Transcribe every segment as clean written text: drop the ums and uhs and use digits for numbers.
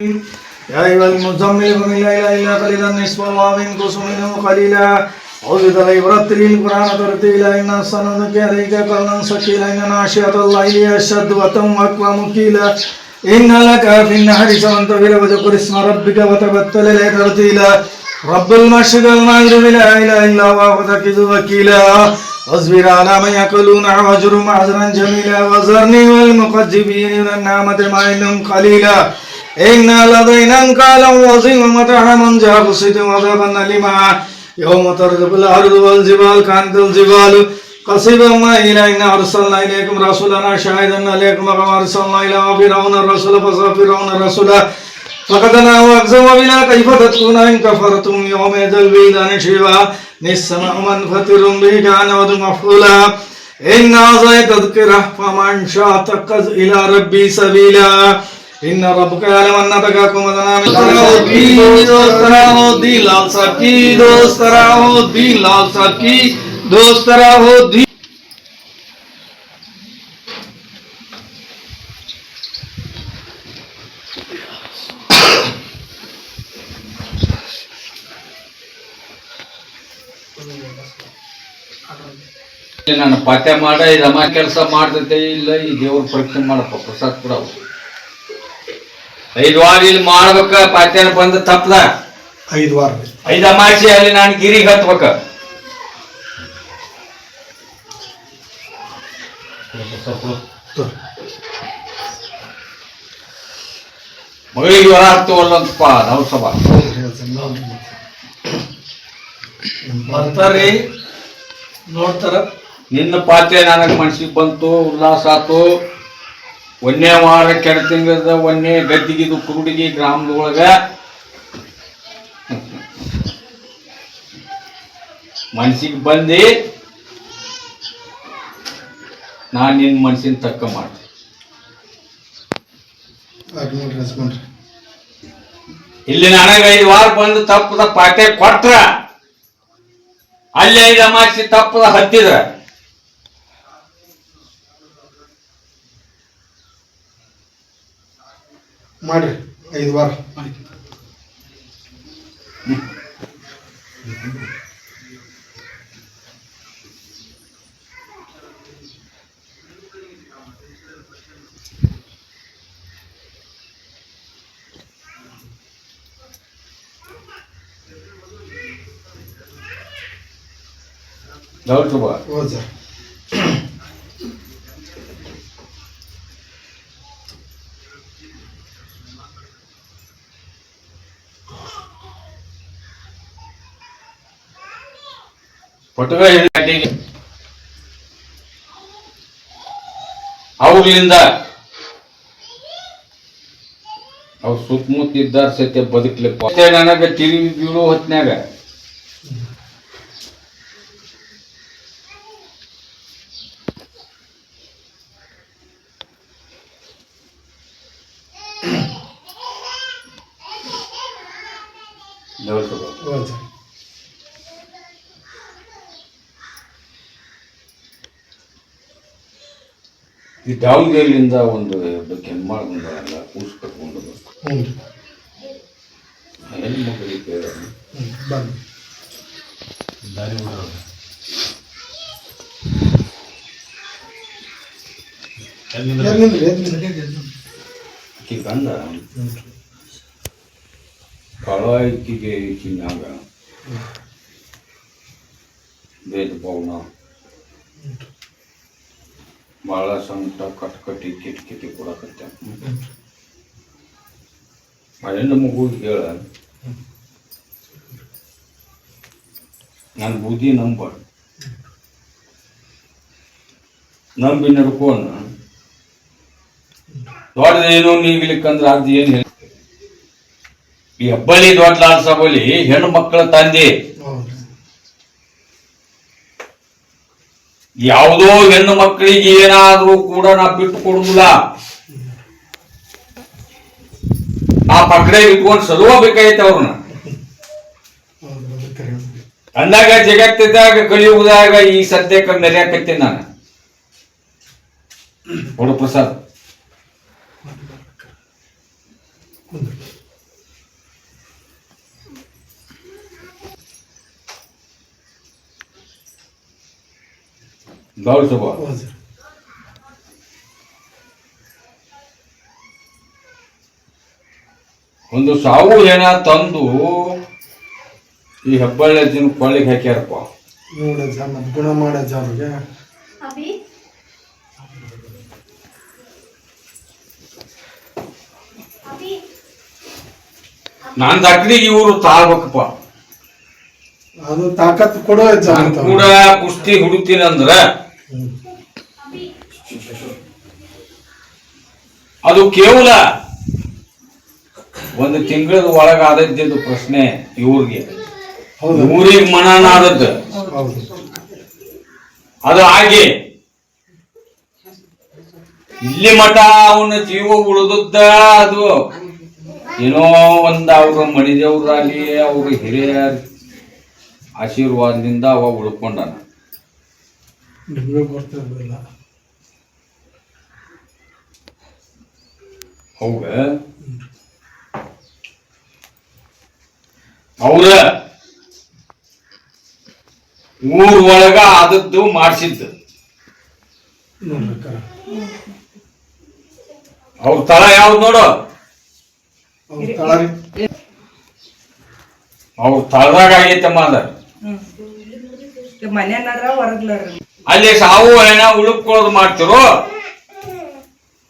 يا أيها المزمل قم الليل إلا قليلا نصفه أو انقص منه قليلا أو زد عليه ورتل القرآن ترتيلا إنا سنلقي عليك قولا ثقيلا إن ناشئة الليل أشد وطئا وأقوم قيلا إن لك في النهار سبحا طويلا واذكر اسم ربك وتبتل إليه تبتيلا رب المشرق والمغرب لا إله إلا هو فاتخذه وكيلا واصبر على ما يقولون واهجرهم هجرا جميلا وذرني والمكذبين أولي النعمة مهلهم قليلا إنا لدينا أنكالا وظلما وطعاما ذا غصة وعذابا أليما يوم ترجف الأرض والجبال كانت الجبال قصيبا مائلا إنا أرسلنا إليكم رسولنا شاهدا عليكم كما أرسلنا إلى فرعون الرسول فعصى فرعون الرسول فقتلنا وأخذوا بنا كيف تتقون إن كفرتم يومئذ الويلان شيبا نسمع منفطر به كان وعد مفعولا إن هذا تذكرة فمن شاء اتخذ إلى ربي سبيلا إن ربك يعلم أنك تقوم أدنى من دوست ನಾನು ಪತ್ತೆ ಮಾಡ ಇದಮ್ಮ ಕೆಲಸ ಮಾಡ್ತೈತೆ ಇಲ್ಲ ಈ ದೇವ್ರ ಪರೀಕ್ಷೆ ಮಾಡಪ್ಪ ಪ್ರಸಾದ್ ಕೂಡ 5 ವಾರ ಇಲ್ಲಿ ಮಾಡ್ಬೇಕ ಪತ್ತೆನ ಬಂದ ತಪ್ಪದ 5 ವಾರ 5 ಅಮಾಸಿ ಅಲ್ಲಿ ನಾನು ಗಿರಿಗೆ ಹತ್ಬೇಕ ಮಗಳಿಗೆ ಜ್ವರ ಆಗ್ತವಲ್ಲಂತಪ್ಪ ನಾವು ಸಭಾ ಬರ್ತಾರ್ರಿ ನೋಡ್ತಾರ ನಿನ್ನ ಪಾತ್ರೆ ನನಗೆ ಮನ್ಸಿಗೆ ಬಂತು ಉಲ್ಲಾಸ ಆತು 1ನೇ ವಾರ ಕೆರೆ ತಿಂಗಳದ 1ನೇ ಗದ್ದಿಗಿದು ಕುರುಡಿಗಿ ಗ್ರಾಮದೊಳಗ ಮನ್ಸಿಗೆ ಬಂದು ನಾನು ನಿನ್ನ ಮನ್ಸಿನ ತಕ್ಕ ಮಾಡ್ದೆ ಇಲ್ಲಿ ನನಗೆ 5 ವಾರ ಬಂದು ತಪ್ಪದ ಪಾತ್ರೆ ಕೊಟ್ರ ಅಲ್ಲಿ 5 ಅಮಾಸಿ ತಪ್ಪದ ಹತ್ತಿದ್ರ ಮಾಡ್ರಿ 5 ವಾರ ಹೌದು ಸರ್ ಅವ್ರಿಂದ ಅವ್ರು ಸುತ್ತಮುತ್ತ ಇದ್ದಾರ ಸತ್ಯ ಬದುಕ್ಲಿಪ್ಪ ನನಗೆ ತಿರುಗಿ ಬೀಳೋ ಹೊತ್ನ್ಯಾಗ ಈ ದಾವಣಗೆರೆಯಿಂದ ಒಂದು ಕೆಮ್ಮಾಳ ಬಂದಲ್ಲ ಕೂಸು ಕಟ್ಕೊಂಡು ಹೆಣ್ಣು ಮಕ್ಕಳಿಗೆ ದಾರಿ ಗಂಡ ಕಳ ಇಕ್ಕಿಗೆ ಚಿನ್ನಾಗ ಭೇದ ಭಾವನ ಭಾಳ ಸಂಕಟ ಕಟ್ಕಟ್ಟಿ ಕಿಟಕಿಟಿ ಕೊಡಕತ್ತ ಆ ಹೆಣ್ಣು ಮಗುಗೆ ಹೇಳ ನಾನು ಬುದ್ಧಿ ನಂಬಿ ನಡ್ಕೋಣ ದೊಡ್ಡದೇನು ನೀಗ್ಲಿಕ್ಕಂದ್ರೆ ಅದು ಏನು ಹೇಳಿ ಈ ಹಬ್ಬಲಿ ದೊಡ್ಡ ಲಾಲ್ ಸಭಲಿ ಹೆಣ್ಣು ಮಕ್ಕಳ ತಂದೆ ಯಾವುದೋ ಹೆಣ್ಣು ಮಕ್ಕಳಿಗೆ ಏನಾದ್ರೂ ಕೂಡ ನಾ ಬಿಟ್ಟು ಕೊಡುದಿಲ್ಲ ಆ ಪಕ್ಕಡೆ ಇಟ್ಕೊಂಡು ಸಲುವಬೇಕಾಯ್ತು ಅವ್ರನ್ನ ಅಂದಾಗ ಜಗತ್ತಿದ್ದಾಗ ಕಲಿಯುವುದಾಗ ಈ ಸದ್ಯಕ್ಕೆ ಮೆರೆಯಕತ್ತೀನಿ ನಾನು ಕೊಡು ಪ್ರಸಾದ್ ಗೌರವ ಹೌದು ಸರ್. ಒಂದು ಸಾವು ಹೆಣ ತಂದು ಈ ಹೆಬ್ಬಳ್ಳಿ ಅಜ್ಜನ ಕೊಳ್ಳಿಗೆ ಹಾಕ್ಯಾರಪ್ಪ. ನೋಡಜ್ಜ ಮತ್ತೆ ಗುಣ ಮಾಡಜ್ಜ ಅವ್ರಿಗೆ. ನಾನ್ ತಕ್ಕಡಿಗೆ ಇವರು ತಾಳ್ಬೇಕಪ್ಪ. ಅದು ತಾಕತ್ ಕೊಡೋ ಅಜ್ಜ ನಾನ್ ಅಂತ ಕೂಡ ಕುಸ್ತಿ ಹುಡುಕ್ತೀನಿ ಅಂದ್ರ ಅದು ಕೇವಲ ಒಂದು ತಿಂಗಳದ ಒಳಗ ಆದದ್ದು ಪ್ರಶ್ನೆ ಇವ್ರಿಗೆ. ಹೌದು ಊರಿಗೆ ಮನನ ಆದದ್ದು ಹೌದು. ಅದು ಹಾಗೆ ಇಲ್ಲಿ ಮಠ ಅವನ ಜೀವ ಉಳಿದದ್ದ ಅದು ಏನೋ ಒಂದ್ ಅವ್ರ ಮಣಿದೇವ್ರಾಗಲಿ ಅವ್ರ ಹಿರಿಯರ ಆಶೀರ್ವಾದದಿಂದ ಅವ ಉಳ್ಕೊಂಡಾನ. ನಿಮ್ಗೆ ಗೊತ್ತಿರಲಿಲ್ಲ. ಹೌದ ಅವ್ರ ಊರ್ ಒಳಗ ಆದದ್ದು ಮಾಡಿಸಿದ್ದು ನೋಡ್ಬೇಕ ಅವ್ರ ತಳ ಯಾವ್ದು ನೋಡು. ಅವ್ರ ತಳರಿ ಅವ್ರ ತಳದಾಗ ಆಗೈತಮ್ಮ ಅದ. ಮನೆಯನ್ನಾರ ಹೊರಗ್ಲಾರ ಅಲ್ಲಿ ಸಾವು ಹೆಣ ಉಳುಕೊಳ್ಳೋದು ಮಾಡ್ತಿರೋ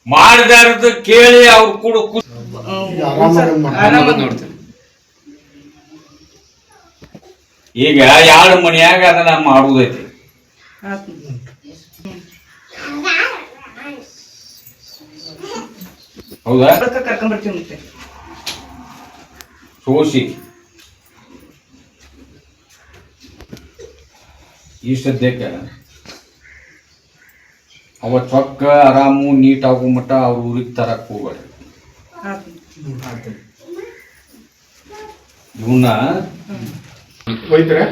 ಮಾಡಿದಾರದ್ದು ಕೇಳಿ ಅವ್ರು ಕೂಡ ಆರಾಮಾಗಿ ಈಗ ಎರಡು ಮನೆಯಾಗ ಅದನ್ನ ಮಾಡುದೈತಿ. ಹೌದಾ ಕರ್ಕೊಂಡ್ ಬರ್ತೀವಿ ಮತ್ತೆ ಸೋಸಿ ಈ ಸದ್ಯಕ್ಕೆ ಅವ ಚೊಕ್ಕ ಆರಾಮು ನೀಟ್ ಆಗೋ ಮಟ್ಟ ಅವ್ರ ಊರಿಗೆ ತರಕ್ ಹೋಗ್ಬೇಡ. ಇವನ್ನ ಒಯ್ತಾರೆ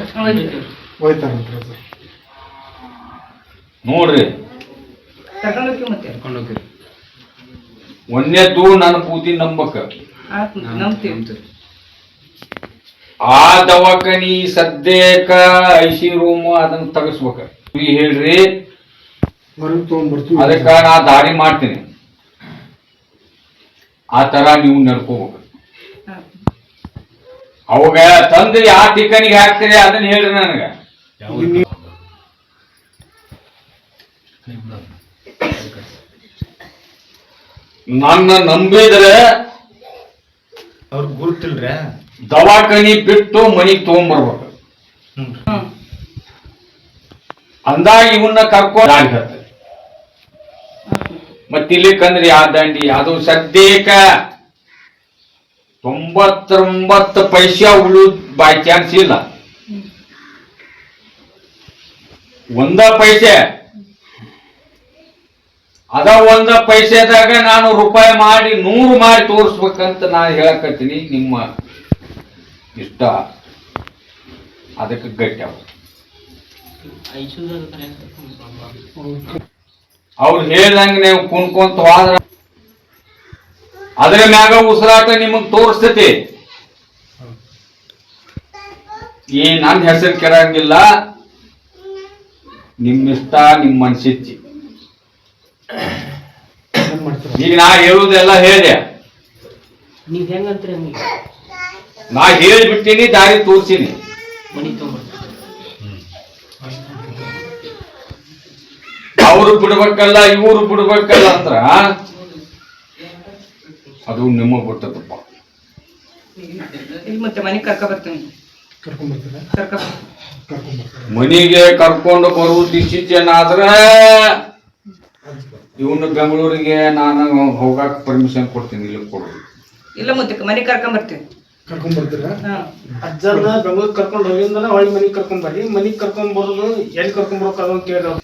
ಒಯ್ತಾರಂತ ನೋಡ್ರಿ. ಕರ್ಕೊಂಡ್ ಹೋಗ್ತೀವಿ ಮತ್ತೆ ಒಂದೇದ್ದು ನನ್ನ ಪೂತಿ ನಂಬಕ ನಂಬ್ತೀವಿ. ಆ ದವಾಖಾನಿ ಸದ್ಯಕ್ಕ ಐಸಿ ರೂಮ್ ಅದನ್ನ ತಗಸ್ಬೇಕ. ಹೇಳ್ರಿ ಹೊರಗೆ ತಗೊಂಡ್ಬರ್ತೀವಿ. ಅದಕ್ಕ ನಾ ದಾರಿ ಮಾಡ್ತೀನಿ. ಆ ತರ ನೀವು ನಡ್ಕೋಬೇಕು. ಅವಾಗ ತಂದು ಯಾವ ಟಿಕನಿಗೆ ಹಾಕ್ತೀರಿ ಅದನ್ನ ಹೇಳ್ರಿ ನನಗ. ನನ್ನ ನಂಬಿದ್ರೆ ಅವ್ರ ಗುರುತಿಲ್ರ ದವಾಖಾನಿ ಬಿಟ್ಟು ಮನಿಗ್ ತಗೊಂಡ್ಬರ್ಬೇಕು. ಅಂದಾಗ ಇವನ್ನ ಕರ್ಕೊಂಡು ಮತ್ತೆ ಇಲ್ಲಿ ಕಂದ್ರಿ ಆ ದಂಡಿ ಅದು ಸದ್ಯಕ್ಕ 99 ಪೈಸಾ ಉಳುದ್ ಬೈ ಚಾನ್ಸ್ ಇಲ್ಲ. 1 ಪೈಸೆ ಅದ 1 ಪೈಸೆದಾಗ ನಾನು ರೂಪಾಯಿ ಮಾಡಿ 100 ಮಾಡಿ ತೋರಿಸ್ಬೇಕಂತ ನಾನು ಹೇಳಕತ್ತೀನಿ. ನಿಮ್ಮ ಇಷ್ಟ ಅದಕ್ಕೆ ಗಟ್ಟಿ ಅವ್ರು ಹೇಳ್ದಂಗ ನೀವು ಕುಣ್ಕೊಂತ ಹೋದ್ರ ಅದ್ರ ಮ್ಯಾಗ ಉಸಿರಾಟ ನಿಮಗ್ ತೋರಿಸ್ತೈತಿ. ಈ ನನ್ನ ಹೆಸರು ಕೆಡಂಗಿಲ್ಲ. ನಿಮ್ಮಿಷ್ಟ ನಿಮ್ಮ ಮನ್ಸಿಚ್ಚಿ. ಈಗ ನಾ ಹೇಳುದೆಲ್ಲ ಹೇಳಿದೆ. ನೀವ್ ಹೆಂಗಂತ್ರಿ ನಾ ಹೇಳಿಬಿಟ್ಟಿನಿ, ದಾರಿ ತೋರ್ಸಿನಿ. ಅವರು ಬಿಡ್ಬೇಕಲ್ಲ ಇವರು ಬಿಡ್ಬೇಕಲ್ಲ ಅಂದ್ರ ಅದು ನಿಮಗ್ ಬಿಟ್ಟದಪ್ಪ. ಮತ್ತೆ ಮನೆಗೆ ಕರ್ಕೊಂಡ್ ಬರ್ತೀವಿ. ಮನಿಗೆ ಕರ್ಕೊಂಡು ಬರುವುದು ಡಿಸಿಷನ್ ಆದ್ರ ಇವನು ಬೆಂಗಳೂರಿಗೆ ನಾನು ಹೋಗಾಕ ಪರ್ಮಿಷನ್ ಕೊಡ್ತೀನಿ. ಇಲ್ಲಿ ಕೊಡು ಇಲ್ಲ ಮತ್ತೆ ಮನೆಗೆ ಕರ್ಕೊಂಡ್ ಬರ್ತೀವಿ. ಕರ್ಕೊಂಡ್ ಬರ್ತೀರಾ? ಅಜ್ಜರ್ನ ಬೆಂಗಳೂರು ಕರ್ಕೊಂಡು ಹೋಗಿಂದನ ಹೊಳ್ಳಿ ಮನಿಗ್ ಕರ್ಕೊಂಡ್ ಬರ್ರಿ. ಮನಿಗ್ ಕರ್ಕೊಂಡ್ ಬರೋದು ಎಲ್ಲಿ ಕರ್ಕೊಂಡ್ ಬರೋಕ್ ಅದೊಂದು ಕೇಳಿ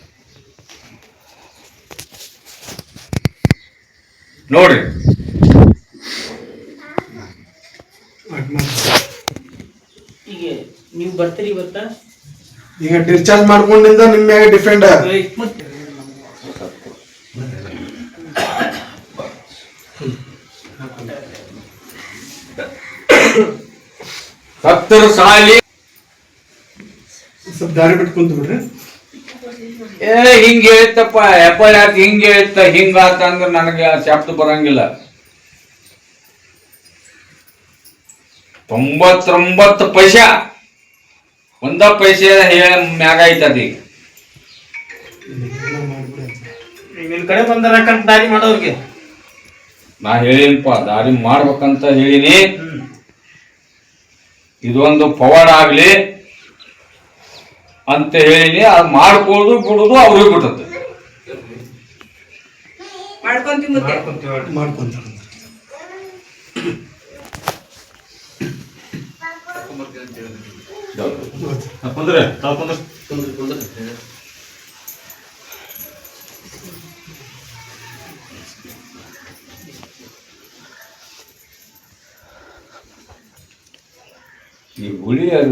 ನೋಡ್ರಿ. ಈಗ ನೀವು ಬರ್ತೀರಿ ಇವತ್ತ? ಈಗ ಡಿಸ್ಚಾರ್ಜ್ ಮಾಡ್ಕೊಂಡಿಂದ ನಿಮ್ಮ ಮ್ಯಾಗ ಡಿಫೆಂಡ್. ಸತ್ತರ ಸಾಲಿ ಸ್ವಲ್ಪ ದಾರಿ ಬಿಟ್ಟು ಕುಂತು ಬಿಡ್ರಿ. ಹಿಂಗ ಹೇಳಿತ್ತಪ್ಪ ಹೆಬ್ಬಳ್ಳಿ ಆತ ಹಿಂಗ ಹೇಳಿತ್ತ ಹಿಂಗಾತ ಅಂದ್ರೆ ನನಗೆ ಶಬ್ದ ಬರಂಗಿಲ್ಲ. 99 ಪೈಸಾ ಒಂದ ಪೈಸೆ ಹೇಳ ಮ್ಯಾಗ ಐತದ. ಈಗ ನಿನ್ ಕಡೆ ಬಂದಾರಕ್ಕಂತ ದಾರಿ ಮಾಡೋರ್ಗೆ ನಾ ಹೇಳಿನಪ್ಪ, ದಾರಿ ಮಾಡ್ಬೇಕಂತ ಹೇಳಿನಿ. ಇದೊಂದು ಪವಾಡ ಆಗ್ಲಿ ಅಂತ ಹೇಳಿನಿ. ಅದು ಮಾಡ್ಕೊಳ್ಳೋದು ಬಿಡುದು ಅವ್ರಿಗೆ ಬಿಟ್ಟದ್ದು. ಮಾಡ್ಕೊಂತೀವಿ ಮತ್ತೆ ಮಾಡ್ಕೊಂತ ಈ ಹುಳಿಯಾಗ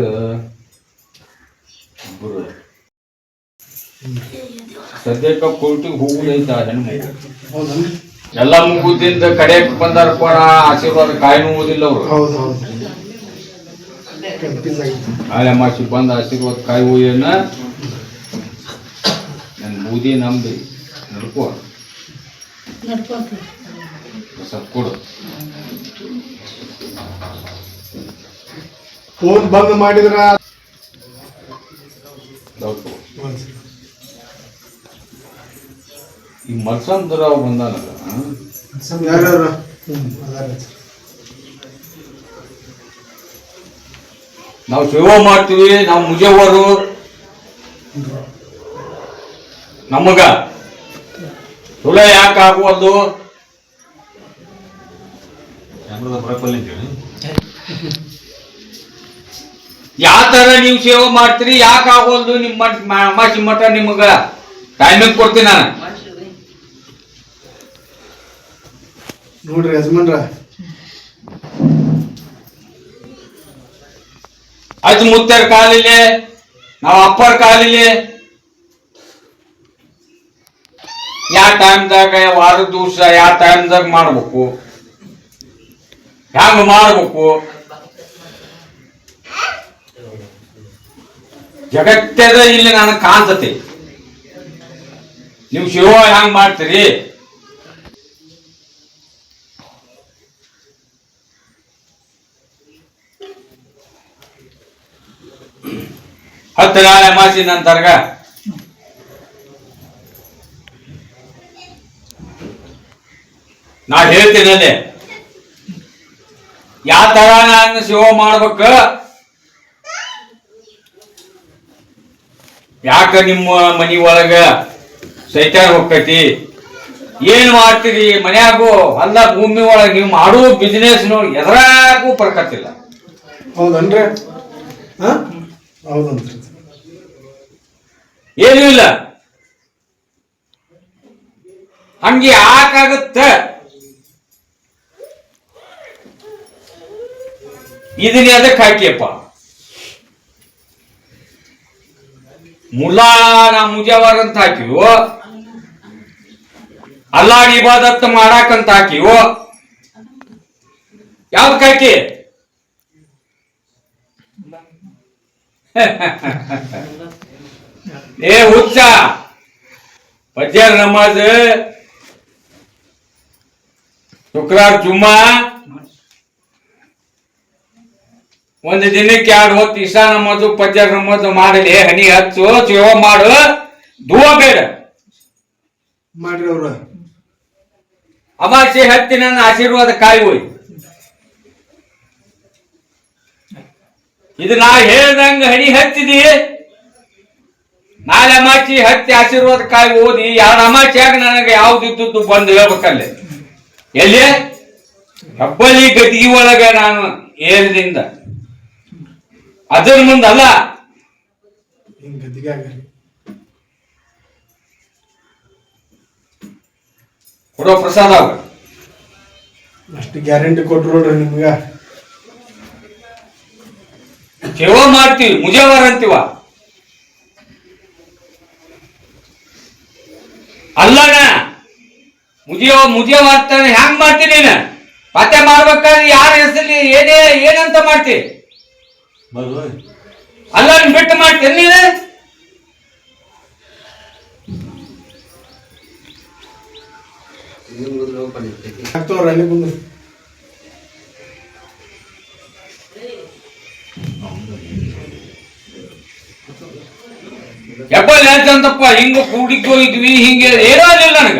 ಸದ್ಯಕ್ಕ ಕೋರ್ಟಿಗೆ ಹೋಗುದೈತ ಹೆಣ್ಮಗು ಎಲ್ಲ ಮುಗುದಿಂದ ಕಡೆಯಕ್ ಬಂದಾರಪ್ಪ. ಆಶೀರ್ವಾದ ಕಾಯಿನೂ ಓದಿಲ್ಲ ಅವ್ರು. ಆಯಮಾಸಿ ಬಂದ ಆಶೀರ್ವಾದ ಕಾಯಿ ಹೋಯ್ಯನ ನನ್ ಬೂದಿ ನಮ್ದು ನಡ್ಕೋ ಸ್ವಲ್ಪ ಕೊಡು. ಫೋನ್ ಬಂದ್ ಮಾಡಿದ್ರ ಈ ಮಲ್ಸಂದ್ರಾವ್ ಬಂದಾನಲ್ಲ, ಯಾರ್ಯಾರ ನಾವು ಸೇವಾ ಮಾಡ್ತೀವಿ. ನಾವು ಮುಜವರು ನಮಗ ತುಳ ಯಾಕೆ ಆಗುವಲ್ದು? ಯಾವ ತರ ನೀವು ಸೇವೆ ಮಾಡ್ತೀರಿ ಯಾಕೆ ಆಗೋಲ್ದು? ನಿಮ್ಮ ಅಮಾಸಿ ಮಠ ನಿಮಗ ಟೈಮಿಂಗ್ ಕೊಡ್ತೀನಿ ನಾನು. ನೋಡ್ರಿ ಯಜಮಾನ್ರ, ಅದು ಮುತ್ತರ್ ಕಾಲಿಲೆ, ನಾವು ಅಪ್ಪರ್ ಕಾಲಿಲೆ. ಯಾವ ಟೈಮ್ದಾಗ ವಾರದ ದಿವಸ ಯಾವ ಟೈಮ್ದಾಗ ಮಾಡ್ಬೇಕು, ಹ್ಯಾಂಗ ಮಾಡ್ಬೇಕು, ಜಗತ್ತದ ಇಲ್ಲಿ ನನಗೆ ಕಾಣ್ತತಿ. ನೀವು ಶಿವ ಹ್ಯಾಂಗ ಮಾಡ್ತೀರಿ? ಹತ್ತು ನಾಳೆ ಅಮಾಸಿ ನಂತರ್ಗ ನಾ ಹೇಳ್ತೀನಿ ಅಲ್ಲಿ ಯಾವ ತರ ನಾನು ಸೇವೆ ಮಾಡ್ಬೇಕು. ಯಾಕ ನಿಮ್ಮ ಮನಿ ಒಳಗ ಸೈತಾನ ಹೋಗ್ತೈತಿ? ಏನ್ ಮಾಡ್ತೀರಿ ಮನ್ಯಾಗು ಅಲ್ಲ ಭೂಮಿ ಒಳಗ ನೀವು ಮಾಡೋ ಬಿಸಿನೆಸ್ ನೋಡಿ ಎದ್ರಾಗೂ ಬರ್ಕತ್ತಿಲ್ಲ. ಹೌದನ್ರಿ? ಹೌದಂತ್ರಿ. ಏನೂ ಇಲ್ಲ. ಹಂಗೆ ಯಾಕಾಗತ್ತ? ಇದನ್ನ ಅದಕ್ಕೆ ಹಾಕಿಯಪ್ಪ. ಮುಲ್ಲಾ ನಾ ಮುಜಾವರ್ ಅಂತ ಹಾಕಿವು, ಅಲ್ಲಾಹ್ ಇಬಾದತ್ ಮಾಡಾಕಂತ ಹಾಕಿವು. ಯಾವ್ದಕ್ ಹಾಕಿ? ಏ ಹುಚ್ಚ, ಫಜರ್ ನಮಾಜ್, ಶುಕ್ರವಾರ ಜುಮ್ಮಾ, ಒಂದು ದಿನಕ್ಕೆ 2 ಹೊತ್ತು ಇಶಾ ನಮಾಜು ಫಜರ್ ನಮಾಜು ಮಾಡಲಿ. ಹನಿ ಹಚ್ಚು, ಸೇವ ಮಾಡು, ದುವಾ ಬೇಡ ಮಾಡ್ರಿ. ಅವ್ರ ಅಮಾಸೆ ಹತ್ತಿ ನನ್ನ ಆಶೀರ್ವಾದ ಕಾಯಿ ಹೋಯ್. ಇದು ನಾ ಹೇಳ್ದಂಗ ಹನಿ ಹಚ್ಚಿದಿ, ನಾಳೆ ಅಮಾಚಿ ಹತ್ತಿ ಆಶೀರ್ವಾದ ಕಾಯಿ ಓದಿ 2 ಅಮಾಚಿಯಾಗ ನನಗೆ ಯಾವ್ದಿದ್ದು ಬಂದು ಹೇಳ್ಬೇಕಲ್ಲೇ. ಎಲ್ಲಿ? ಹೆಬ್ಬಳ್ಳಿ ಗದ್ಗಿ ಒಳಗ ನಾನು ಏರಿದಿಂದ ಅದರ ಮುಂದಲ್ಲ. ಕೊಡೋ ಪ್ರಸಾದ ಅಷ್ಟು ಗ್ಯಾರಂಟಿ ಕೊಟ್ರು ನೋಡ್ರಿ ನಿಮ್ಗ. ಸೇವಾ ಮಾಡ್ತೀವಿ, ಮುಜಾವರ್ ಅಂತೀವ. ಅಲ್ಲಣ್ಣ ಮುಜಾವರ್ತಾನೆ ಹ್ಯಾಂಗ್ ಮಾಡ್ತೀನಿ? ನೀನು ಪತ್ತೆ ಮಾಡ್ಬೇಕಾದ್ರೆ ಯಾರ ಹೆಸರಲ್ಲಿ ಏನಂತ ಮಾಡ್ತಿ? ಅಲ್ಲ ಬಿಟ್ಟು ಮಾಡ್ತೀನಿ ನೀನು. ಆಗ್ತವ್ರ ಅಲ್ಲಿ ಬಂದು ಹೆಬ್ಬಳ್ಳಿ ಅಂತಪ್ಪ ಹಿಂಗ ಕೂಡಿಕ್ ಹೋಗಿದ್ವಿ ಹಿಂಗೆ ಏನೋ ಇಲ್ಲ ನನಗ.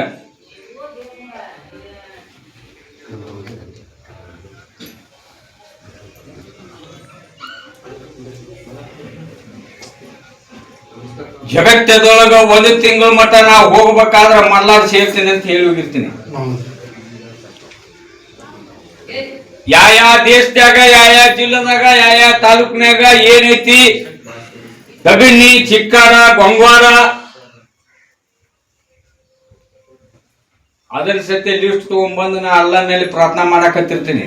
ಜಗತ್ತದೊಳಗ ಒಂದು ತಿಂಗಳ ಮಟ್ಟ ನಾ ಹೋಗ್ಬೇಕಾದ್ರ ಮಲ್ಲಾಡ್ ಸೇರ್ತೀನಿ ಅಂತ ಹೇಳಿ ಹೋಗಿರ್ತೀನಿ. ಯಾವ ದೇಶದಾಗ ಯಾವ ಜಿಲ್ಲೆದಾಗ ಯಾವ ತಾಲೂಕಿನಾಗ ಏನೈತಿ ದಗಣ್ಣಿ ಚಿಕ್ಕಾರ ಗೊಂಗ್ವಾರ ಅದರ ಸತ್ಯ ಲಿಸ್ಟ್ ತಗೊಂಡ್ಬಂದು ನಾ ಅಲ್ಲ ಮೇಲೆ ಪ್ರಾರ್ಥನಾ ಮಾಡಕತ್ತಿರ್ತೀನಿ.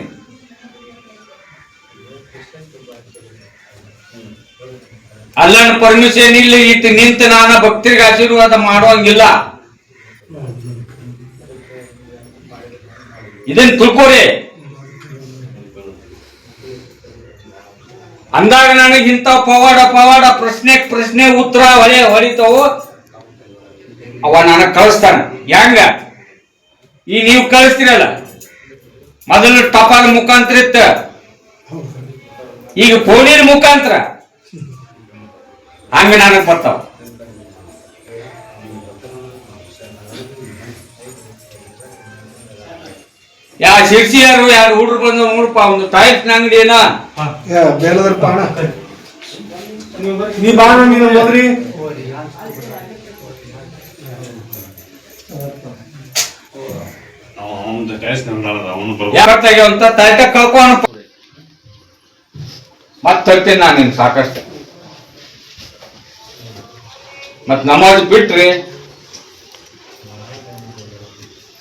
ಅಲ್ಲನ ಪರ್ಮಿಷನ್ ಇಲ್ಲ ಇಟ್ಟು ನಿಂತು ನಾನು ಭಕ್ತರಿಗೆ ಆಶೀರ್ವಾದ ಮಾಡುವಂಗಿಲ್ಲ. ಇದನ್ನ ತಿಳ್ಕೋರಿ. ಅಂದಾಗ ನನಗೆ ಇಂಥ ಪವಾಡ ಪ್ರಶ್ನೆ ಉತ್ತರ ಹೊಳಿತಾವು ಅವ ನನಗೆ ಕಳಿಸ್ತಾನ. ಹೆಂಗ ಈ ನೀವು ಕಳಿಸ್ತೀರಲ್ಲ, ಮೊದಲು ಟಪಾಲ್ ಮುಖಾಂತರ ಇತ್ತ, ಈಗ ಫೋನಿನ ಮುಖಾಂತರ ಹಂಗ ನನಗೆ ಬರ್ತಾವ. ಶಿರ್ಸಿ ಯಾರು ಹುಡ್ರು ಬಂದು ನೋಡಪ್ಪ ಒಂದು ಟೈಲ್ಸ್ ಅಂಗಡಿ ಏನ ಬೇಲದ್ರ ಪಾಣ ನೀ ಬಾಣ ನೀನು ಹೋದ್ರಿ ಅಂತ ತಾಯ್ತ ಕಳ್ಕೋಣ ಮತ್ ತರ್ತೀನಿ ನಾನು ಸಾಕಷ್ಟು. ಮತ್ ನಮಾಜ್ ಬಿಟ್ರಿ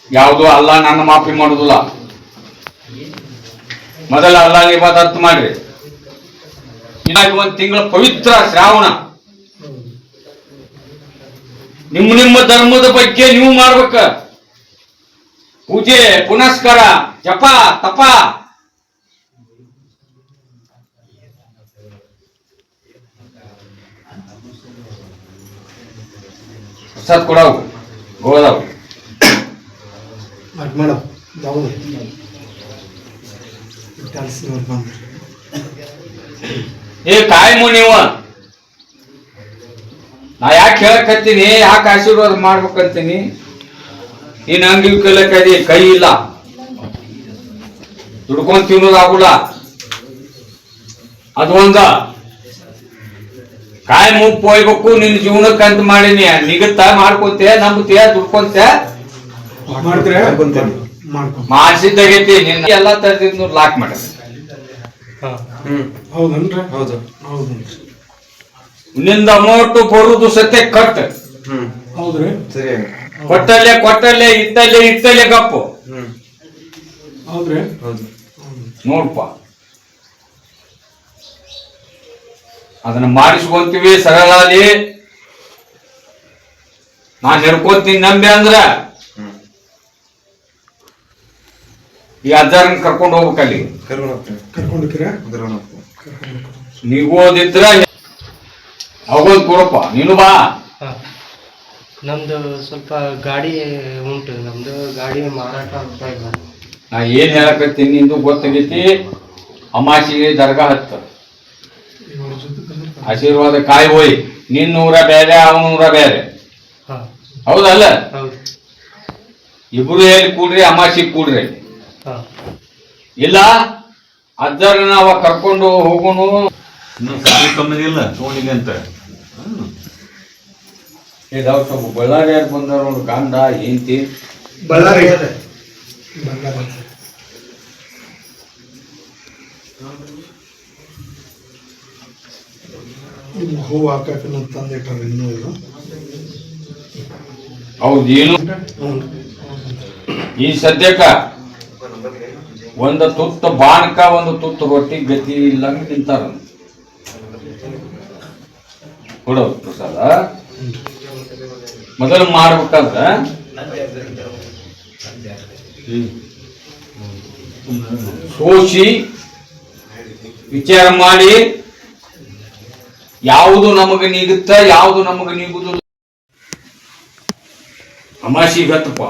ಯಾವುದು ಅಲ್ಲ ನನ್ನ ಮಾಫಿ ಮಾಡುದಿಲ್ಲ. ಮೊದಲ ಅಲ್ಲ ಇಬಾದತ್ ಮಾಡ್ರಿ. ಒಂದ್ ತಿಂಗಳ ಪವಿತ್ರ ಶ್ರಾವಣ, ನಿಮ್ಮ ಧರ್ಮದ ಬಗ್ಗೆ ನೀವು ಮಾಡ್ಬೇಕ. ಪೂಜೆ ಪುನಸ್ಕಾರ ಜಪ ತಪ ಪ್ರಸಾದ್ ಕೊಡವು ಗೋದಾವು ಮೇಡಮ್ ಏ ಕಾಯಮು ನೀವು. ನಾ ಯಾಕೆ ಹೇಳಕತ್ತೀನಿ, ಯಾಕೆ ಆಶೀರ್ವಾದ ಮಾಡ್ಬೇಕಂತೀನಿ. ನೀನ್ ಹಂಗ ಕಲಿಯಕದಿ ಕೈ ಇಲ್ಲ, ದುಡ್ಕೊಂಡ್ ತಿನ್ನೋದು ಆಗುಲ್ಲ. ಅದು ಒಂದ ಕಾಯಮು ಹೋಯ್ಬೇಕು. ನಿನ್ ಜೀವನಕ್ಕಂತ ಮಾಡೀನಿ, ನಿಗತ್ತ ಮಾಡ್ಕೊಂತೆ ನಂಬುತ್ತೀಯ ದುಡ್ಕೊಂತ ಮಾಡಿಸಿದ್ದಾಗೈತಿ. ನಿನ್ನ ಎಲ್ಲಾ ತರದಿಂದ ಲಾಕ್ ಮಾಡ. ಹೌದನ್ರಿ ಹೌದು ಹೌದನ್ರಿ. ನಿಂದ ಅಮೌಂಟ್ ಬರುದು ಸತ್ಯ ಕಟ್. ಹೌದ್ರಿ ಸರಿ. ಕೊಟ್ಟಲ್ಲೇ ಇತ್ತಲ್ಲೇ ಗಪ್ಪು. ಹೌದ್ರಿ ಹೌದು ನೋಡ್ಪ, ಅದನ್ನ ಮಾಡಿಸ್ಕೊಂತೀವಿ ಸರಳಾಲಿ. ನಾನ್ ಹಿಡ್ಕೊಂತೀನಿ ನಂಬಿ ಅಂದ್ರ ಈ ಅಜ್ಜಾರನ್ ಕರ್ಕೊಂಡು ಹೋಗ್ಬೇಕಲ್ಲಿ. ನೀವು ಓದಿದ್ರ ಹೋಗೋದ್ ಕೊಡಪ್ಪ. ನೀನು ಬಾ. ನಮ್ದು ಸ್ವಲ್ಪ ಗಾಡಿ ಉಂಟು, ನಮ್ದು ಗಾಡಿ ಮಾರಾಟ ಆಗ್ತಾ ಇಲ್ಲ. ನಾ ಏನ್ ಹೇಳಕತ್ತೀನಿ ನಿಂದು ಗೊತ್ತಾಗೈತಿ. ಅಮಾಸಿಗೆ ದರ್ಗಾ ಹತ್ತ ಆಶೀರ್ವಾದ ಕಾಯಿ ಹೋಯ್. ನಿನ್ನ ಊರ ಬೇರೆ ಅವನ ಊರ ಬೇರೆ, ಹೌದಲ್ಲ? ಇಬ್ರು ಹೇಳಿ ಕೂಡ್ರಿ, ಅಮಾಸಿಗೆ ಕೂಡ್ರಿ. ಇಲ್ಲ ಅಜ್ಜಾರನ ಅವ ಕರ್ಕೊಂಡು ಹೋಗೋನು. ಕಮ್ಮಿದಿಲ್ಲ ತೋಣಿಗೆ ಅಂತ ಸ್ವಲ್ಪ ಬಳ್ಳಾರಿ ಬಂದಾರ ನೋಡು, ಗಂಡ ಹೆಂಡತಿ ಬಳ್ಳಾರಿ. ಹೂವು ಹಾಕಿ ತಂದಿಟ್ಟಾರ ಇನ್ನೂ ಇಲ್ಲ. ಹೌದು. ಏನು ಈ ಸದ್ಯಕ್ಕ ಒಂದು ತುತ್ತು ಬಾಣಕ ಒಂದು ತುತ್ತು ರೊಟ್ಟಿ ಗತಿ ಇಲ್ಲಂಗ ತಿಂತಾರ. ಕೊಡೋದು ಪ್ರಸಾದ ಮೊದಲು ಮಾಡ್ಬೇಕಾದ್ರ ಸೋಸಿ ವಿಚಾರ ಮಾಡಿ ಯಾವುದು ನಮಗೆ ನೀಗುತ್ತ ಯಾವುದು ನಮಗೆ ನೀಗುದಿಲ್ಲ. ಅಮಾಸಿಗೆ ಹತ್ತಪ್ಪ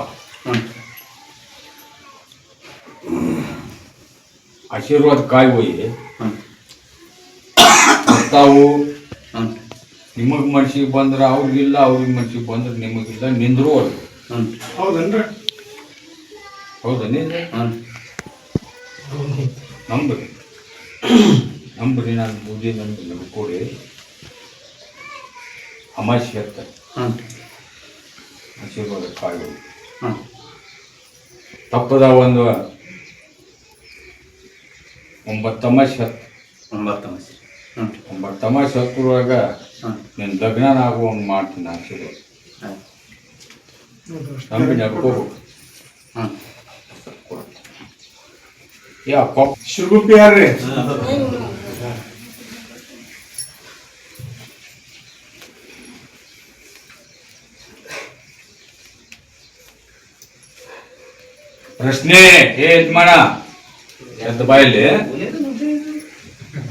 ಆಶೀರ್ವಾದ ಕಾಯಿ ಹೋಗಿ ಹ್ಮ್. ತಾವು ಹ್ಮ್. ನಿಮಗ್ ಮನ್ಸಿಗೆ ಬಂದ್ರ ಅವ್ರಿಗಿಲ್ಲ, ಅವ್ರಿಗೆ ಮನ್ಸಿಗೆ ಬಂದ್ರ ನಿಮಗಿಲ್ಲ, ನಿಂದ್ರು ಅವ್ರು. ಹ್ಮ್. ಹೌದನ್ರಿ? ಹೌದಾ? ಹ್ಮ್. ನಂಬ್ರಿ ನಾನು ಬೂದಿ ನಂಬಿ ಕೊಡಿ. ಅಮಾಶಿ ಅಂತ ಹ್ಮ್. ಆಶೀರ್ವಾದ ಕಾಯಿ ಹ್ಮ್. ತಪ್ಪದ ಒಂದು 9 ತಮಾಷೆ ಹತ್ತು. 9 ತಮಾಷೆ. ಹ್ಮ್. 9 ತಮಾಷೆ ಹತ್ತುವಾಗ ಹ್ಮ್. ನಿನ್ನ ಲಗ್ನ ಆಗುವಂಗೆ ಮಾಡ್ತೀನಿ ಆಶೀರ್ವಾದ. ನಂಬಿ ನಡ್ಕೋಬೇಕು. ಹ್ಮ್. ಶಿವಗುಪ್ಪಿ ಯಾರ್ರಿ? ಪ್ರಶ್ನೆ ಯಜಮಾನ ಎದ್ದ ಬಾಯಲ್ಲಿ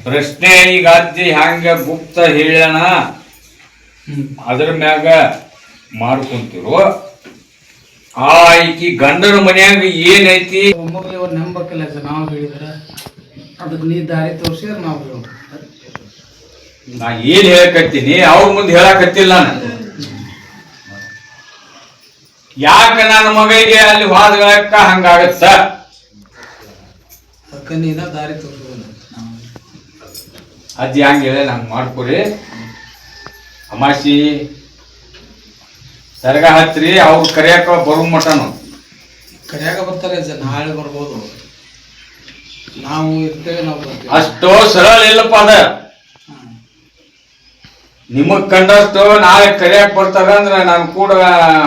ಪ್ರಶ್ನೆ. ಈಗ ಅಜ್ಜಿ ಹ್ಯಾಂಗ ಗುಪ್ತ ಹೇಳ್ಯಾನ ಅದ್ರ ಮ್ಯಾಗ ಮಾಡ್ಕೊಂತಿರೋ ಆ ಈಕಿ ಗಂಡನ ಮನ್ಯಾಗ ಏನೈತಿ ಒಮ್ಮೊಬ್ಬರಿಗೆ ಅವ್ರು ನಂಬಕ್ಕಿಲ್ಲ ಸರ್. ನಾವು ಹೇಳಿದ್ರೆ ಅದಕ್ಕೆ ನೀ ದಾರಿ ತೋರಿಸಿ ನಾವು ಹೇಳೋದು. ನಾ ಏನ್ ಹೇಳಕತ್ತೀನಿ ಅವ್ರ ಮುಂದೆ ಹೇಳಕತ್ತಿಲ್ಲ ನಾನು. ಯಾಕ ನನ್ನ ಮಗಳಿಗೆ ಅಲ್ಲಿ ವಾದಗಳಕ್ಕ ಹಂಗಾಗತ್ತ? ಅದಕ್ಕೆ ನೀನ ದಾರಿ ತೋರಿಸೋದು. ಅಜ್ಜಿ ಹಂಗ ಹೇಳ ನಂಗೆ ಮಾಡ್ಕೊರಿ. ಅಮಾಸಿ ಸರ್ಗ ಹಚ್ರಿ, ಅವ್ರು ಕರಿಯಾಕ ಬರೋ ಮಟನು ಕರಿಯಾಗ ಬರ್ತಾರೆ ಸರ್. ನಾಳೆ ಬರ್ಬೋದು, ನಾವು ಇರ್ತೇವೆ, ನಾವು ಬರ್ತೀವಿ. ಅಷ್ಟೋ ಸರಳ ಇಲ್ಲಪ್ಪ ಅದ. ನಿಮಗ್ ಕಂಡಷ್ಟು ನಾಳೆ ಕರಿಯಾಕ ಬರ್ತಾರ ಅಂದ್ರ ನಾನು ಕೂಡ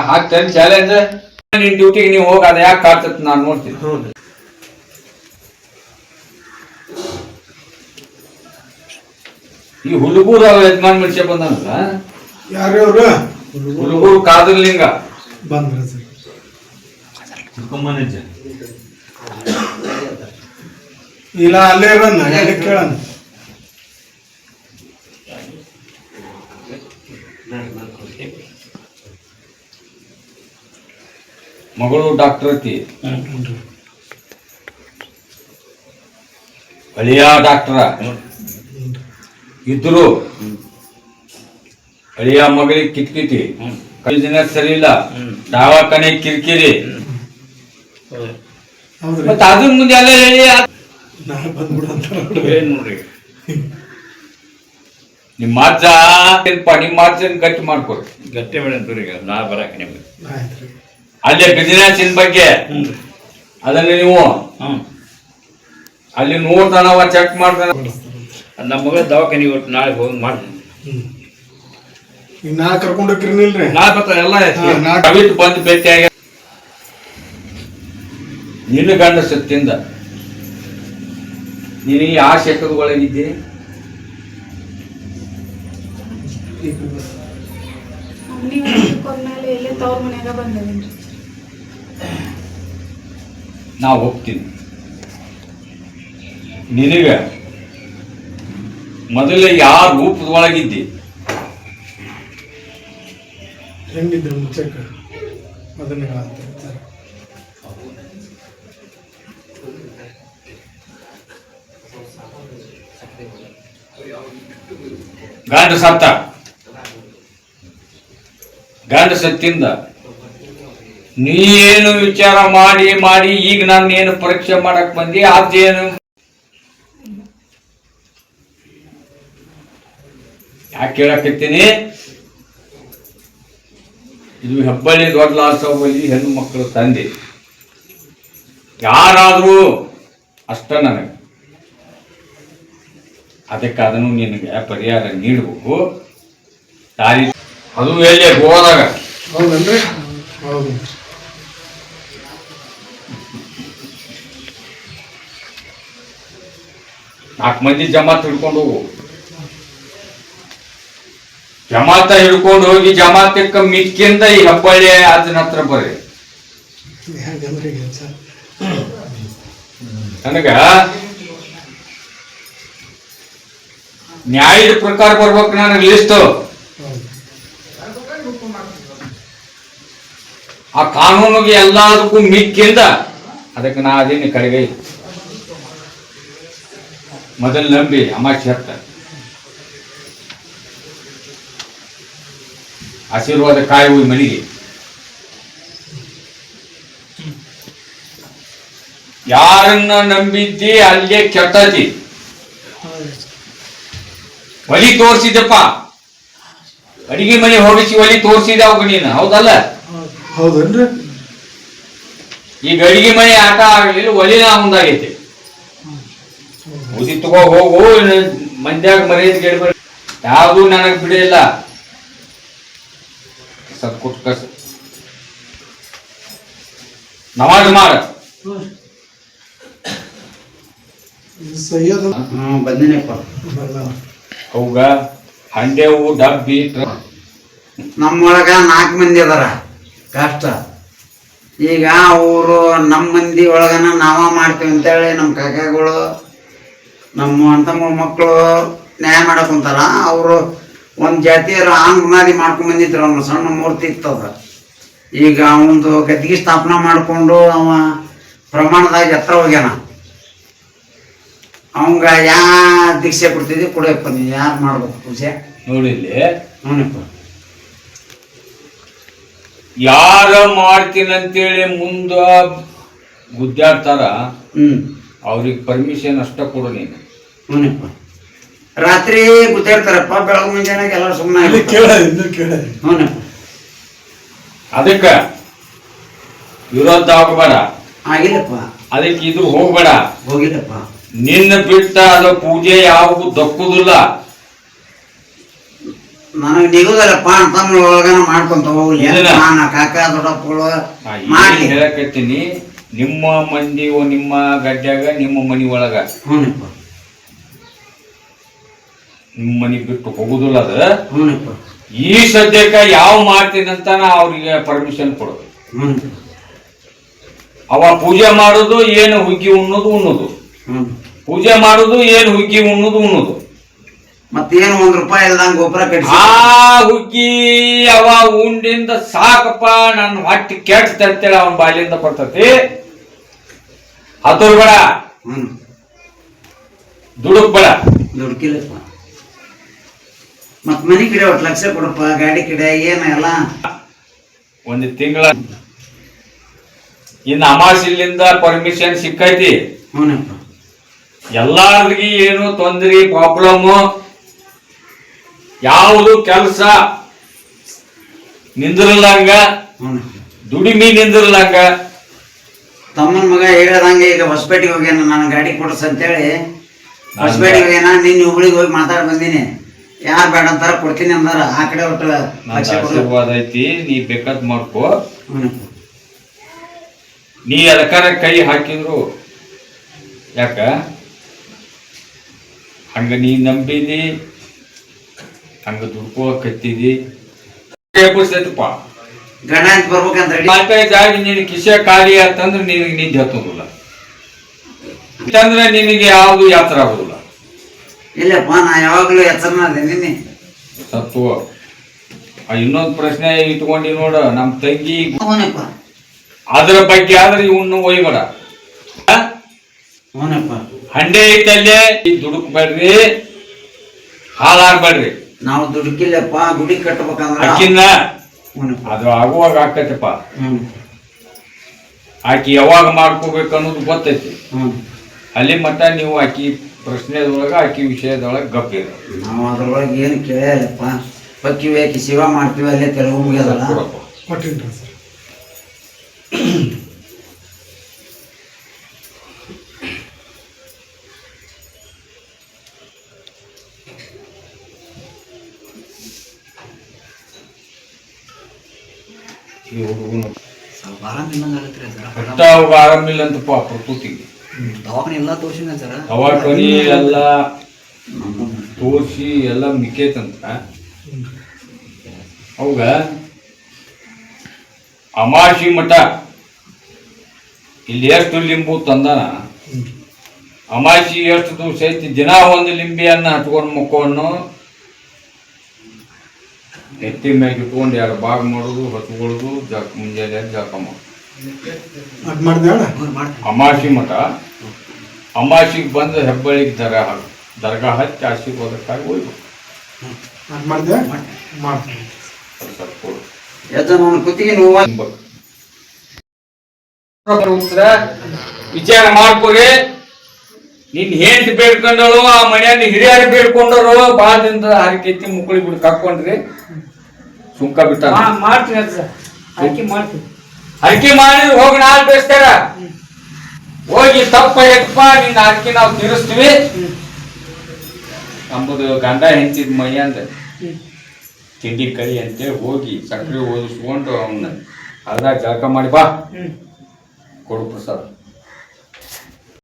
ಹಾಕ್ತೇನೆ ಚಾಲೆಂಜ್. ನಿನ್ ಡ್ಯೂಟಿಗೆ ನೀವು ಹೋಗಿ ಅದ ಯಾಕೆ ಕಾಡ್ತತ್ ನಾನು ನೋಡ್ತೀನಿ. ಈ ಹುಡುಗೂರು ಯಜಮಾನ್ ಮನುಷ್ಯ ಬಂದಲ್ಲ, ಯಾರ್ರಿ ಅವ್ರು? ಹುಡುಗೂರು ಕಾದರ್ಲಿಂಗ ಬಂದ್ರ ಸರ್. ತಿಳ್ಕೊಂಬನಿಜ್ಜ. ಇಲ್ಲ ಅಲ್ಲೇ ಇರೋಣ, ಕೇಳೋಣ. ಮಗಳು ಡಾಕ್ಟರ್ ಐತಿ, ಹಳಿಯ ಡಾಕ್ಟರ ಇದ್ರು. ಹಳಿಯ ಮಗಳಿಗೆ ಕಿಟ್ಕಿಟಿ, ಬಿಸಿನೆಸ್ ಸರಿ ಇಲ್ಲ, ದವಾಖಾನೆ ಕಿರಿಕಿರಿ. ಮತ್ತ ಅದ್ರ ಮುಂದೆ ಎಲ್ಲ ಹೇಳಿ ನಾಳೆ ಬಂದ್ಬಿಡು ಅಂತ ಏನ್ ನೋಡ್ರಿ ನಿಮ್ಮ ಅಜ್ಜ ನಿಮ್ಮ ಅಜ್ಜನ್ ಗಟ್ಟಿ ಮಾಡ್ಕೊರಿ. ಗಟ್ಟಿ ಬೇಡ ಈಗ ನಾ ಬರಾಕ ನಿಮ್ಗೆ. ಆಯ್ತ್ರಿ. ಅಲ್ಲೇ ಬಿಸಿನೆಸ್ ಬಗ್ಗೆ ಅದನ್ನ ನೀವು ಹ್ಮ್. ಅಲ್ಲಿ ನೋಡ್ತಾನವ, ಚೆಕ್ ಮಾಡ್ತಾನ. ನಮ್ಮ ಮಗಳ ದವಾಖಾನೆ ಇವತ್ತು ನಾಳೆ ಹೋಗಿ ಮಾಡ್ತೀನಿ. ಈಗ ನಾ ಕರ್ಕೊಂಡು ಹೋಗಿರ್ನಿಲ್ರಿ? ನಾಳೆ ಬರ್ತಾರೆ ಎಲ್ಲ. ಕವಿತ್ ಬಂದು ಭೇಟಿಯಾಗ ನಿನ್ನ ಗಂಡ ಸತ್ತಿಂದ ನೀನು ಯಾವ ಶೇಕದ ಒಳಗಿದ್ದಿ? ನಾ ಹೋಗ್ತೀನಿ. ನಿನಗ ಮೊದಲೇ ಯಾವ ರೂಪದೊಳಗಿದ್ದಿ? ಹೆಂಗಿದ್ರು ಮುಂಚೆಕ ಅದನ್ನ ಹೇಳಂತ ಸರ್. ಗಂಡ ಸತ್ತ, ಗಂಡ ಸತ್ತಿಂದ ನೀ ಏನು ವಿಚಾರ ಮಾಡಿ ಮಾಡಿ ಈಗ ನಾನು ಏನು ಪರೀಕ್ಷೆ ಮಾಡಕ್ ಬಂದಿ? ಅದೇನು ಯಾಕೆ ಕೇಳಕತ್ತೀನಿ? ಇದು ಹೆಬ್ಬಳ್ಳಿ ದೊಡ್ಡ ಲಾಸಲ್ಲಿ ಹೆಣ್ಣು ಮಕ್ಕಳು ತಂದೆ ಯಾರಾದ್ರೂ ಅಷ್ಟ ನನಗೆ. ಅದಕ್ಕೆ ಅದನ್ನು ನಿನಗೆ ಪರಿಹಾರ ನೀಡಬೇಕು. ದಾರಿ ಅದು ಎಲ್ಲಿ ಗೋದಾಗ. ಹೌದನ್ರಿ? ಹೌದು. 4 ಮಂದಿ ಜಮಾತ್ ಹಿಡ್ಕೊಂಡು ಹೋಗು. ಜಮಾತ ಹಿಡ್ಕೊಂಡು ಹೋಗಿ ಜಮಾತಕ್ಕ ಮಿಕ್ಕಿಂದ ಈ ಹೆಬ್ಬಳ್ಳಿ ಅದನ್ನ ಹತ್ರ ಬರ್ರಿ. ಹೆಂಗಂದ್ರಿ ಸರ್? ನನಗ ನ್ಯಾಯದ ಪ್ರಕಾರ ಬರ್ಬೇಕು. ನನಗೆ ಲಿಸ್ಟ್ ಆ ಕಾನೂನಿಗೆ ಎಲ್ಲದಕ್ಕೂ ಮಿಕ್ಕಿಂದ ಅದಕ್ಕೆ ನಾ ಅದೇನು ಕಡೆಗೈ ಮೊದಲು ನಂಬಿ ಅಮಾಶಿ ಹತ್ತ ಆಶೀರ್ವಾದ ಕಾಯಿ ಹೋಗಿ ಮನೆಗೆ. ಯಾರನ್ನ ನಂಬಿದ್ದಿ ಅಲ್ಲೇ ಕೆಟ್ಟತಿ. ಒಲಿ ತೋರಿಸಿದಪ್ಪ, ಅಡಿಗೆ ಮನೆ ಹೋಗಿಸಿ ಒಲಿ ತೋರಿಸಿದ ಅವಾಗ ನೀನು, ಹೌದಲ್ಲ? ಹೌದನ್ರಿ? ಈಗ ಅಡಿಗೆ ಮನೆ ಆಟ ಆಗಲಿಲ್ಲ, ಒಲಿನ ಮುಂದಾಗೈತಿ. ಉದಿ ತಗೋ ಹೋಗು, ಮಂದ್ಯಾಗ ಮರ್ಯಾದೆ ಗೆಡ್ಬೇಡ, ಯಾವುದು ನನಗೆ ಬಿಡಿಲ್ಲ. ಸತ್ಕೊಟ್ಟು ಕಸ ನಮಾಜ್ ಮಾಡ. ಸೈಯದ್ ಬಂದಿನಪ್ಪ. ಅವಾಗ ಹಂಡೆವು ಡಬ್ಬಿ ನಮ್ಮೊಳಗ 4 ಮಂದಿ ಅದಾರ ಕಷ್ಟ. ಈಗ ಅವರು ನಮ್ಮ ಮಂದಿ ಒಳಗನ ನಾವ ಮಾಡ್ತೀವಿ ಅಂತೇಳಿ ನಮ್ಮ ಕಾಕಾಗಳು ನಮ್ಮ ಅಂತ ಮಕ್ಕಳು ನ್ಯಾಯ ಮಾಡಕ್ ಕುಂತಾರ. ಅವರು ಒಂದು ಜಾತಿಯರು ಆಂಗ್ನಾದಿ ಮಾಡ್ಕೊಂಡ್ ಬಂದಿದ್ರು. ಅವ್ನ ಸಣ್ಣ ಮೂರ್ತಿ ಇರ್ತದ. ಈಗ ಅವಂದು ಗದ್ದಿಗೆ ಸ್ಥಾಪನಾ ಮಾಡಿಕೊಂಡು ಅವ ಪ್ರಮಾಣದಾಗ ಎತ್ತರ ಹೋಗ್ಯಾನ. ಅವಂಗ ಯಾ ದೀಕ್ಷೆ ಕೊಡ್ತಿದ್ವಿ ಕೊಡಪ್ಪ, ನೀ ಯಾರು ಮಾಡ್ಬೇಕು ಪೂಜೆ ನೋಡಿಲ್ಲಿ. ಹ್ಞೂನಪ್ಪ. ಯಾರ ಮಾಡ್ತೀನಂತೇಳಿ ಮುಂದ ಗುದ್ದಾಡ್ತಾರ, ಅವ್ರಿಗೆ ಪರ್ಮಿಷನ್ ಅಷ್ಟ ಕೊಡು ನೀನು. ಹ್ಞೂನಪ್ಪ. ರಾತ್ರಿ ಗುದ್ದಾಡ್ತಾರಪ್ಪ, ಬೆಳಗ್ಗೆ ಮುಂಜಾನೆ ಎಲ್ಲರೂ ಸುಮ್ಮನೆ ಕೇಳ ಕೇಳ. ಹ್ಞೂನಪ್ಪ. ಅದಕ್ಕ ವಿರೋಧ ಆಗಬೇಡ, ಆಗಿಲ್ಲಪ್ಪ. ಅದಕ್ಕೆ ಇದ್ರ ಹೋಗ್ಬೇಡ. ಹೋಗಿಲ್ಲಪ್ಪ. ನಿನ್ನ ಬಿಟ್ಟ ಅದ ಪೂಜೆ ಯಾವುದು ದಕ್ಕುದಿಲ್ಲ. ನನಗೆ ನಿಗುದಲ್ಲಪ್ಪ ತಮ್ಮ ಒಳಗನ ಮಾಡ್ಕೊಂತ ಹೋಗ್ಲಿ. ನಾನು ಕಾಕ ದೊಡ್ಡಪ್ಪಗಳು ಮಾಡ್ಲಿ ಹೇಳಕತ್ತೀನಿ. ನಿಮ್ಮ ಮಂದಿ ನಿಮ್ಮ ಗಡ್ಡ್ಯಾಗ ನಿಮ್ಮ ಮನಿ ಒಳಗ, ಹ್ಞೂನಪ್ಪ. ನಿಮ್ಮ ಮನಿ ಬಿಟ್ಟು ಹೋಗುದಿಲ್ಲ ಅದ. ಹ್ಞೂನಪ್ಪ. ಈ ಸದ್ಯಕ್ಕ ಯಾವ ಮಾಡ್ತೀನಂತ ಅವ್ರಿಗೆ ಪರ್ಮಿಷನ್ ಕೊಡಬೇಕು. ಹ್ಞೂನಪ್ಪ. ಅವ ಪೂಜೆ ಮಾಡೋದು ಏನು ಹುಗ್ಗಿ ಉಣ್ಣೋದು. ಪೂಜೆ ಮಾಡೋದು ಏನು ಹುಗ್ಗಿ ಉಣ್ಣೋದು. ಮತ್ತೇನು ₹1 ಇಲ್ದಂಗ ಗೊಬ್ಬರ ಕಟ್ಟಿ ಆ ಹುಗ್ಗಿ ಅವ ಉಂಡಿಂದ ಸಾಕಪ್ಪ, ನನ್ನ ಹೊಟ್ಟೆ ಕೆಟ್ಟ ಅಂತೇಳಿ ಅವನ ಬಾಲಿಂದ ಬರ್ತತಿ. ಹತ್ತೋರ್ ಬೇಡ, ದುಡುಕ್ ಬೇಡ. ದುಡ್ಕಿಲ್ಲಪ್ಪ. ಮತ್ ಮನಿ ಕಡೆ 1 ಲಕ್ಷ ಕೊಡಪ್ಪ, ಗಾಡಿ ಕಡೆ ಏನ ಎಲ್ಲ. ಒಂದು ತಿಂಗಳ ಇನ್ನು ಅಮಾಸಿಲಿಂದ ಪರ್ಮಿಷನ್ ಸಿಕ್ಕೈತಿ. ಹ್ಞೂನಪ್ಪ. ಎಲ್ಲಾರ್ಗಿ ಏನು ತೊಂದ್ರೆ ಪ್ರಾಬ್ಲಮ್, ಯಾವುದು ಕೆಲಸ ನಿಂದಿರಲಂಗ, ದುಡಿಮೆ ನಿಂದಿರಲಂಗ. ತಮ್ಮನ ಮಗ ಹೇಳದಂಗೆ ಈಗ ಹೊಸಪೇಟೆಗೆ ಹೋಗ್ಯಾನ, ನಾನು ಗಾಡಿ ಕೊಡ್ಸ ಅಂತೇಳಿ ಹೊಸಪೇಟೆಗೆ ಹೋಗ್ಯಾನ. ನಿನ್ನ ಹುಬ್ಳಿಗೆ ಹೋಗಿ ಮಾತಾಡಿ ಬಂದೀನಿ. ಯಾರು ಬೇಡ ಅಂತಾರ ಕೊಡ್ತೀನಿ ಅಂದಾರ. ಆ ಕಡೆ ಒಟ್ಟು ಆಶೀರ್ವಾದ ಐತಿ, ನೀ ಬೇಕಾದ್ ಮಾಡ್ಕೋ. ಹ್ಞೂನಪ್ಪ. ನೀ ಅದಕ್ಕಾರ ಕೈ ಹಾಕಿದ್ರು ಯಾಕ ಹಂಗ ನೀ ನಂಬಿದಿ, ಹಂಗ ದುಡ್ಕೋಕತ್ತಿದಿ. ಗಂಡ ಅಂತ ಬರ್ಬೇಕಂತ ರೆಡಿ. 4-5 ನಿನ್ ಕಿಸೆ ಖಾಲಿ ಅಂತಂದ್ರೆ ನಿನಗೆ ನಿಂದ ಹತ್ತೋದಿಲ್ಲ, ಅಂತಂದ್ರೆ ನಿನಗೆ ಯಾವುದು ಯಾತ್ರೆ ಆಗೋದಿಲ್ಲ. ಇಲ್ಲಪ್ಪ, ನಾ ಯಾವಾಗ್ಲೂ ಎಚ್ಚರನ ಅದೇ ನಿನ್ನೆ ಸತ್ವ. ಇನ್ನೊಂದು ಪ್ರಶ್ನೆ ಇಟ್ಕೊಂಡಿ ನೋಡ, ನಮ್ ತಂಗಿ ಹ್ಞೂನಪ್ಪ. ಅದ್ರ ಬಗ್ಗೆ ಆದ್ರೆ ಇವನು ಒಯ್ಬೇಡ. ಹ್ಞೂನಪ್ಪ. ಹಂಡೆ ಐತಲ್ಲೇ ದುಡುಕ್ಬೇಡ್ರಿ, ಹಾಳಾಗ್ಬೇಡ್ರಿ. ನಾವು ದುಡ್ಕಿಲ್ಲಪ್ಪ, ಗುಡಿ ಕಟ್ಟಬೇಕಂದ್ರ ಅಕ್ಕಿನ ಹ್ಞೂನಪ್ಪ. ಅದು ಆಗುವಾಗ ಆಕತ್ತಪ್ಪ. ಹ್ಞೂ. ಆಕಿ ಯಾವಾಗ ಮಾಡ್ಕೋಬೇಕು ಅನ್ನೋದು ಗೊತ್ತೈತಿ. ಹ್ಞೂ. ಅಲ್ಲಿ ಮಟ್ಟ ನೀವು ಆಕಿ ಪ್ರಶ್ನೆದೊಳಗ ಆಕಿ ವಿಷಯದೊಳಗೆ ಗಪ್ಪಿರ. ನಾವು ಅದ್ರೊಳಗೆ ಏನು ಕೇಳಿಲ್ಲಪ್ಪ. ಪಕ್ಕಿವಿ ಆಕಿ ಶಿವ ಮಾಡ್ತೀವಿ, ಅಲ್ಲೇ ತೆಲುಗು ಮುಗಿಯೋದಲ್ಲ. ಕೊಟ್ಟಿನ್ರಿ ಸರ್. ಈ ಹುಡುಗನು ಸ್ವಲ್ಪ ಆರಾಮಿಲ್ಲ ಆಗತ್ರಿ ಸರ್. ಒಟ್ಟ ಅವಾಗ ಆರಾಮಿಲ್ಲ ಅಂತಪ್ಪ ಪ್ರಕೃತಿಗೆ. ದವಾಖಾನೆ ಎಲ್ಲ ತೋರ್ಸಿನ ಸರ್. ದವಾಖಾನಿ ಎಲ್ಲ ತೋರಿಸಿ ಎಲ್ಲ ಮಿಕ್ಕೈತಂತ. ಅವಾಗ ಅಮಾಶಿ ಮಠ ಇಲ್ಲಿ ಎಷ್ಟು ಲಿಂಬು ತಂದಾನ, ಅಮಾಶಿ ಎಷ್ಟು ದಿವಸ ಐತಿ, ದಿನ ಒಂದು ಲಿಂಬಿಯನ್ನ ಹಚ್ಕೊಂಡು ಮುಕ್ಕೊಂಡು ಎತ್ತಿ ಮ್ಯಾಗ ಇಟ್ಕೊಂಡು 2 ಭಾಗ ಮಾಡೋದು, ಹಚ್ಕೊಳ್ಳೋದು, ಮುಂಜಾನೆ ಜಳಕ ಮಾಡೋದು. ಅದ್ ಮಾಡ್ದೆ ಅಣ್ಣ? ಅಮಾಶಿ ಮಠ ಅಮಾಸಿಗೆ ಬಂದು ಹೆಬ್ಬಳ್ಳಿಗೆ ದರ್ಗಾ ಹಚ್ಚಿ ಆಶೀರ್ವಾದಕ್ಕಾಗಿ ಹೋಗ್ಬೇಕು. ಮಾಡಿದೆ ಮಾಡ್ತೀನಿ. ಸ್ವಲ್ಪ ಕೊಡು. ನನ್ನ ಕುತ್ತಿಗೆ ನೋವು ಉತ್ತರ ವಿಚಾರ ಮಾಡ್ಕೊರಿ. ನಿನ್ ಹೆಂಡತಿ ಬೇಡ್ಕೊಂಡಳು, ಆ ಮನೆಯಲ್ಲಿ ಹಿರಿಯರು ಬೇಡ್ಕೊಂಡರು, ಬಾಳ ದಿನದ ಹರಕೆತ್ತಿ ಮುಕ್ಕಳಿ ಬಿಟ್ಟು ಕಕ್ಕೊಂಡ್ರಿ ಸುಂಕ ಬಿಟ್ಟ ಮಾಡ್ತೀನಿ ಅಜ್ಜ, ಆಯ್ಕೆ ಮಾಡ್ತೀನಿ. ಹರಕೆ ಮಾಡಿದ್ರೆ ಹೋಗಿ ನಾಲ್ ಬೇಯಿಸ್ತಾರ. ಹೋಗಿ ತಪ್ಪ ಎತ್ತಪ್ಪ ನಿನ್ನ ಹರಕೆ ನಾವು ತೀರಿಸ್ತೀವಿ ನಮ್ಮದು ಗಂಡ ಹೆಂಚಿದ ಮೈಯಂದ ತಿಂಡಿ ಕೈ ಅಂತೇಳಿ ಹೋಗಿ ಸಕ್ಕರೆ ಓದಿಸ್ಕೊಂಡು ಅವನ್ನ ಅರ್ಧ ಜಳಕ ಮಾಡಿ ಬಾ ಕೊಡು ಪ್ರಸಾದ.